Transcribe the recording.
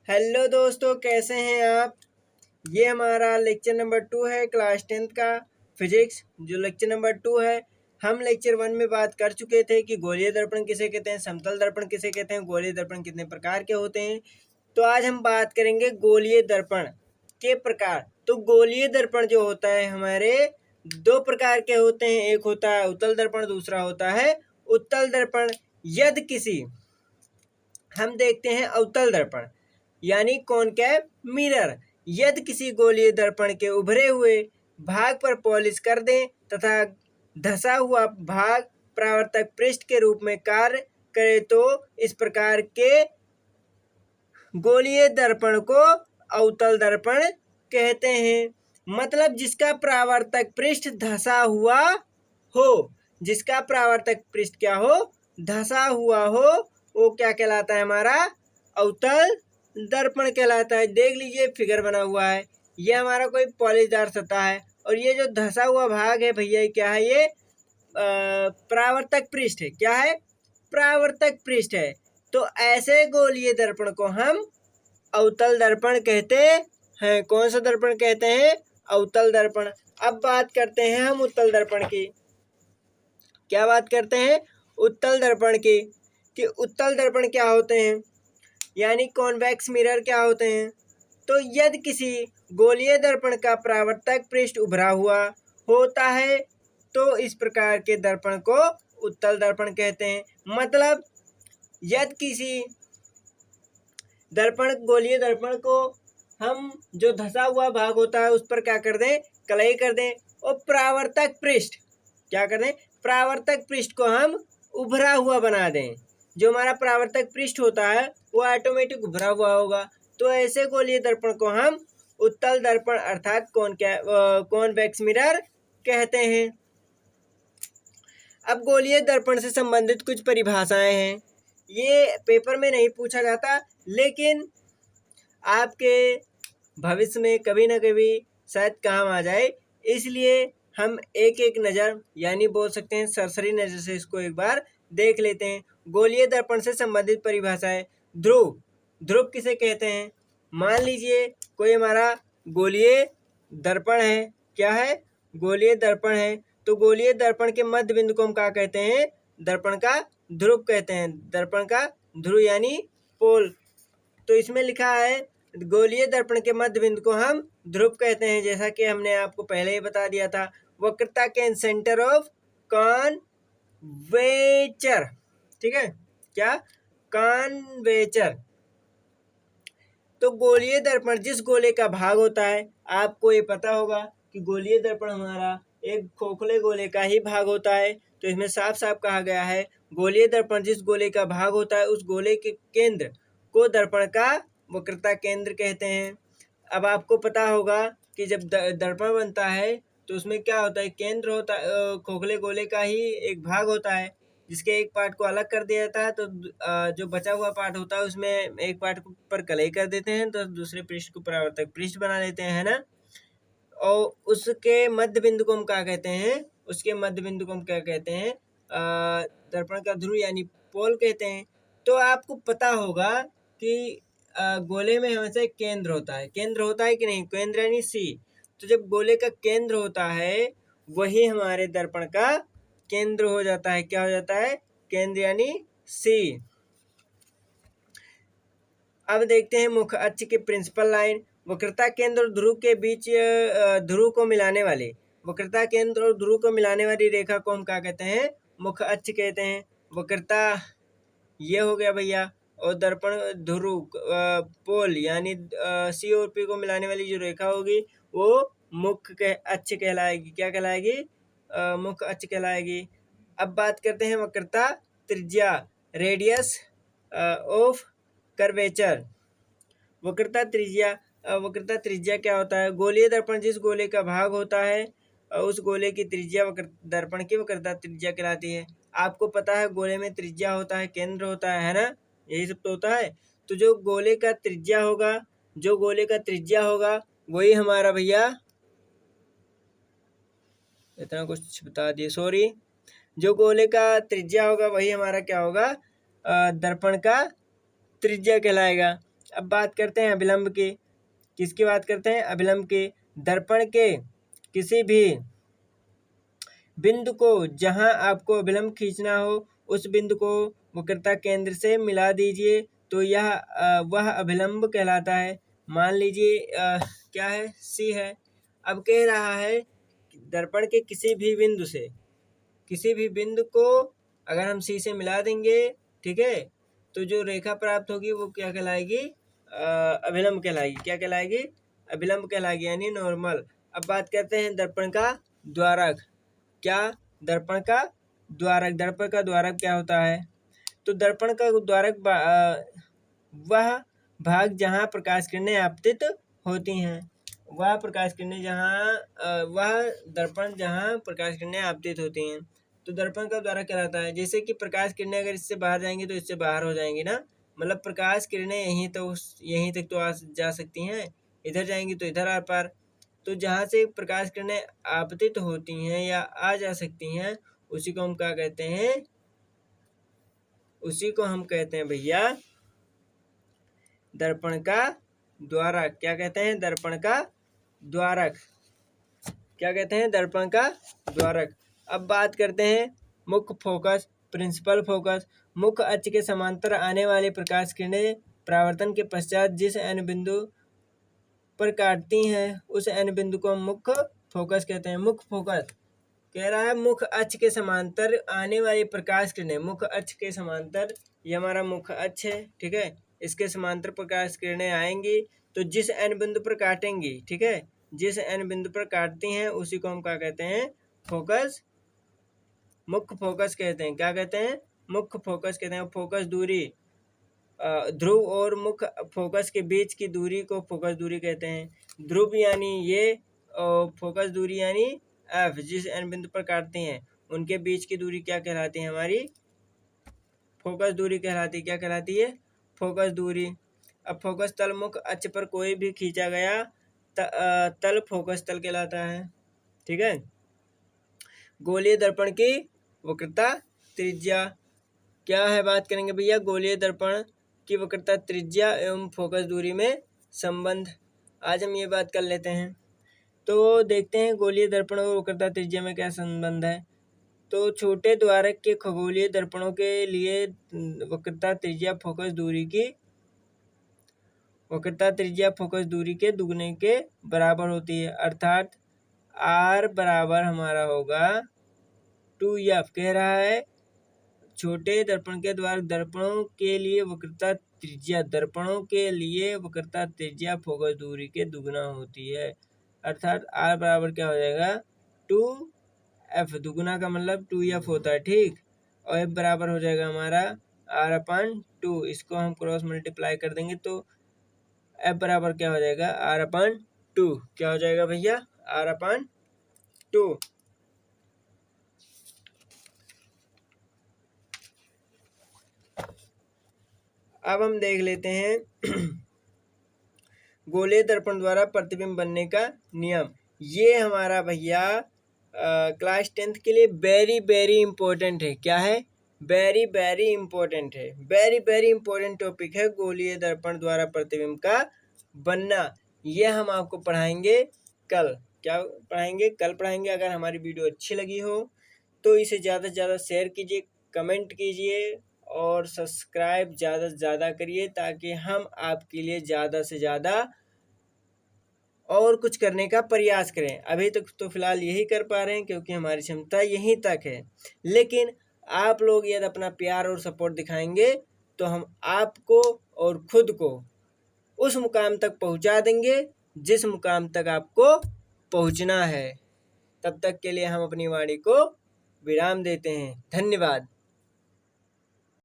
Hello दोस्तों, कैसे हैं आप। ये हमारा लेक्चर नंबर 2 है क्लास 10th का फिजिक्स। जो लेक्चर नंबर 2 है, हम लेक्चर 1 में बात कर चुके थे कि गोलीय दर्पण किसे कहते हैं, समतल दर्पण किसे कहते हैं, गोलीय दर्पण कितने प्रकार के होते हैं। तो आज हम बात करेंगे गोलीय दर्पण के प्रकार। तो गोलीय दर्पण जो होता है हमारे दो प्रकार के होते हैं, एक होता है उत्तल दर्पण, दूसरा होता है उत्तल दर्पण। यदि किसी हम देखते हैं अवतल दर्पण यानी कॉनकेव मिरर। यदि किसी गोलीय दर्पण के उभरे हुए भाग पर पॉलिश कर दें तथा धंसा हुआ भाग परावर्तक पृष्ठ के रूप में कार्य करे तो इस प्रकार के गोलीय दर्पण को अवतल दर्पण कहते हैं। मतलब जिसका परावर्तक पृष्ठ धंसा हुआ हो, जिसका परावर्तक पृष्ठ क्या हो, धंसा हुआ हो, वो क्या कहलाता है, हमारा अवतल दर्पण कहलाता है। देख लीजिए फिगर बना हुआ है, ये हमारा कोई पॉलिशदार सतह है और ये जो धंसा हुआ भाग है भैया क्या है, ये परावर्तक पृष्ठ है। क्या है, परावर्तक पृष्ठ है। तो ऐसे गोलीय दर्पण को हम अवतल दर्पण कहते हैं। कौन सा दर्पण कहते हैं, अवतल दर्पण। अब बात करते हैं हम उत्तल दर्पण की। क्या बात करते हैं, उत्तल दर्पण की, कि उत्तल दर्पण क्या होते हैं यानी कॉन्वेक्स मिरर क्या होते हैं। तो यदि किसी गोलीय दर्पण का परावर्तक पृष्ठ उभरा हुआ होता है तो इस प्रकार के दर्पण को उत्तल दर्पण कहते हैं। मतलब यदि किसी दर्पण गोलीय दर्पण को हम जो धंसा हुआ भाग होता है उस पर क्या कर दें, कलई कर दें और परावर्तक पृष्ठ क्या कर दें, परावर्तक पृष्ठ को हम उभरा हुआ बना दें। जो हमारा परावर्तक पृष्ठ होता है वो ऑटोमेटिक उभरा हुआ होगा। तो ऐसे गोलीय दर्पण को हम उत्तल दर्पण अर्थात कॉन्वेक्स मिरर कहते हैं। अब गोलीय दर्पण से संबंधित कुछ परिभाषाएं हैं। ये पेपर में नहीं पूछा जाता लेकिन आपके भविष्य में कभी ना कभी शायद काम आ जाए, इसलिए हम एक एक नज़र यानी बोल सकते हैं सरसरी नज़र से इसको एक बार देख लेते हैं। गोलीय दर्पण से संबंधित परिभाषाएं। ध्रुव, ध्रुव किसे कहते हैं। मान लीजिए कोई हमारा गोलीय दर्पण है, क्या है, गोलीय दर्पण है। तो गोलीय दर्पण के मध्य बिंदु को हम क्या कहते हैं, दर्पण का ध्रुव कहते हैं। दर्पण का ध्रुव यानी पोल। तो इसमें लिखा है गोलीय दर्पण के मध्य बिंदु को हम ध्रुव कहते हैं, जैसा कि हमने आपको पहले ही बता दिया था। वक्रता के सेंटर ऑफ कॉन्वेचर, ठीक है, क्या, कॉन्वेचर। तो गोलीय दर्पण जिस गोले का भाग होता है, आपको ये पता होगा कि गोलीय दर्पण हमारा एक खोखले गोले का ही भाग होता है। तो इसमें साफ साफ कहा गया है गोलीय दर्पण जिस गोले का भाग होता है उस गोले के केंद्र को दर्पण का वक्रता केंद्र कहते हैं। अब आपको पता होगा कि जब दर्पण बनता है तो उसमें क्या होता है, केंद्र होता है, खोखले गोले का ही एक भाग होता है जिसके एक पार्ट को अलग कर दिया जाता है। तो जो बचा हुआ पार्ट होता है उसमें एक पार्ट पर कलई कर देते हैं तो दूसरे पृष्ठ को परावर्तक पृष्ठ बना लेते हैं, है ना। और उसके मध्य बिंदु को हम क्या कहते हैं, उसके मध्य बिंदु को हम क्या कहते हैं, दर्पण का ध्रुव यानी पोल कहते हैं। तो आपको पता होगा कि गोले में हमेशा एक केंद्र होता है। केंद्र होता है कि नहीं, केंद्र यानी सी। तो जब गोले का केंद्र होता है वही हमारे दर्पण का केंद्र हो जाता है। क्या हो जाता है, केंद्र यानी सी। अब देखते हैं मुख्य अक्ष के प्रिंसिपल लाइन। वक्रता केंद्र और ध्रुव के बीच ध्रुव को मिलाने वाले, वक्रता केंद्र और ध्रुव को मिलाने वाली रेखा को हम क्या कहते हैं, मुख्य अक्ष कहते हैं। वक्रता ये हो गया भैया, और दर्पण ध्रुव पोल यानी सी और पी को मिलाने वाली जो रेखा होगी वो मुख्य अक्ष कहलाएगी। क्या कहलाएगी, मुख्य अक्ष कहलाएगी। अब बात करते हैं वक्रता त्रिज्या, रेडियस ऑफ कर्वेचर। वक्रता त्रिज्या, वक्रता त्रिज्या क्या होता है, गोलीय दर्पण जिस गोले का भाग होता है उस गोले की त्रिज्या दर्पण की वक्रता त्रिज्या कहलाती है। आपको पता है गोले में त्रिज्या होता है, केंद्र होता है ना, यही सब तो होता है। तो जो गोले का त्रिज्या होगा, जो गोले का त्रिज्या होगा वही हमारा भैया, इतना कुछ बता दिए, सॉरी, जो गोले का त्रिज्या होगा वही हमारा क्या होगा, दर्पण का त्रिज्या कहलाएगा। अब बात करते हैं अभिलंब की। किसकी बात करते हैं? अभिलंब की। दर्पण के किसी भी बिंदु को जहां आपको अभिलंब खींचना हो उस बिंदु को वक्रता केंद्र से मिला दीजिए तो यह वह अभिलंब कहलाता है। मान लीजिए क्या है? सी है। अब कह रहा है दर्पण के किसी भी बिंदु से, किसी भी बिंदु को अगर हम सी से मिला देंगे, ठीक है, तो जो रेखा प्राप्त होगी वो क्या कहलाएगी? अभिलंब कहलाएगी। क्या कहलाएगी? अभिलंब कहलाएगी, यानी नॉर्मल। अब बात करते हैं दर्पण का द्वारक। क्या? दर्पण का द्वारक। दर्पण का द्वारक क्या होता है? तो दर्पण का द्वारक वह भाग जहाँ प्रकाश किरणें आपतित होती हैं। वह प्रकाश किरणें जहाँ वह दर्पण जहाँ प्रकाश किरणें आपतित होती हैं तो दर्पण का द्वारक कहलाता है। जैसे कि प्रकाश किरणें अगर इससे बाहर जाएंगी तो इससे बाहर हो जाएंगी ना, मतलब प्रकाश किरणें यहीं तक तो आ जा सकती हैं, इधर जाएंगी तो इधर आर पार। तो जहाँ से प्रकाश किरणें आपतित होती हैं या आ जा सकती हैं उसी को हम क्या कहते हैं? उसी को हम कहते हैं भैया दर्पण का द्वारक। क्या कहते हैं? दर्पण का द्वारक। क्या कहते हैं? दर्पण का द्वारक। अब बात करते हैं मुख्य फोकस, प्रिंसिपल फोकस। मुख्य अक्ष के समांतर आने वाले प्रकाश किरणें परावर्तन के पश्चात जिस एन बिंदु पर काटती हैं उस एन बिंदु को हम मुख्य फोकस कहते हैं। मुख्य फोकस कह रहा है मुख्य अक्ष के समांतर आने वाली प्रकाश किरणें। मुख्य अक्ष के समांतर, ये हमारा मुख्य अक्ष है, ठीक है, इसके समांतर प्रकाश किरणें आएंगी तो जिस एन बिंदु पर काटेंगी, ठीक है, जिस एन बिंदु पर काटती हैं उसी को हम क्या कहते हैं? फोकस, मुख्य फोकस कहते हैं। क्या कहते हैं? मुख्य फोकस कहते हैं। फोकस दूरी, ध्रुव और मुख्य फोकस के बीच की दूरी को फोकस दूरी कहते हैं। ध्रुव यानी ये, फोकस दूरी यानी एफ, जिस एन बिंदु पर काटती हैं उनके बीच की दूरी क्या कहलाती है? हमारी फोकस दूरी कहलाती है। क्या कहलाती है? फोकस दूरी। अब फोकस तल मुख्य अक्ष पर कोई भी खींचा गया तल फोकस तल कहलाता है, ठीक है। गोलीय दर्पण की वक्रता त्रिज्या क्या है? बात करेंगे भैया गोलीय दर्पण की वक्रता त्रिज्या एवं फोकस दूरी में संबंध। आज हम ये बात कर लेते हैं। तो देखते हैं गोलीय दर्पण और वक्रता त्रिज्या में क्या संबंध है। तो छोटे द्वारक के खगोलीय दर्पणों के लिए वक्रता त्रिज्या फोकस दूरी के दुगने के बराबर होती है, अर्थात R बराबर हमारा होगा 2F। कह रहा है छोटे दर्पण के द्वारक दर्पणों के लिए वक्रता त्रिज्या फोकस दूरी के दुगना होती है, अर्थात R बराबर क्या हो जाएगा? 2F। दुगुना का मतलब 2F होता है, ठीक, और F बराबर हो जाएगा हमारा R/2। इसको हम क्रॉस मल्टीप्लाई कर देंगे तो F बराबर क्या हो जाएगा? R/2। क्या हो जाएगा भैया? R/2। अब हम देख लेते हैं गोलीय दर्पण द्वारा प्रतिबिंब बनने का नियम। ये हमारा भैया क्लास 10th के लिए वेरी वेरी इंपॉर्टेंट है। क्या है? वेरी वेरी इंपॉर्टेंट है। वेरी वेरी इंपॉर्टेंट टॉपिक है गोलीय दर्पण द्वारा प्रतिबिंब का बनना। ये हम आपको पढ़ाएंगे कल। क्या पढ़ाएंगे? कल पढ़ाएंगे। अगर हमारी वीडियो अच्छी लगी हो तो इसे ज़्यादा से ज़्यादा शेयर कीजिए, कमेंट कीजिए और सब्सक्राइब ज़्यादा से ज़्यादा करिए ताकि हम आपके लिए ज़्यादा से ज़्यादा और कुछ करने का प्रयास करें। अभी तक तो फिलहाल यही कर पा रहे हैं क्योंकि हमारी क्षमता यहीं तक है, लेकिन आप लोग यदि अपना प्यार और सपोर्ट दिखाएंगे तो हम आपको और खुद को उस मुकाम तक पहुंचा देंगे जिस मुकाम तक आपको पहुंचना है। तब तक के लिए हम अपनी वाणी को विराम देते हैं। धन्यवाद।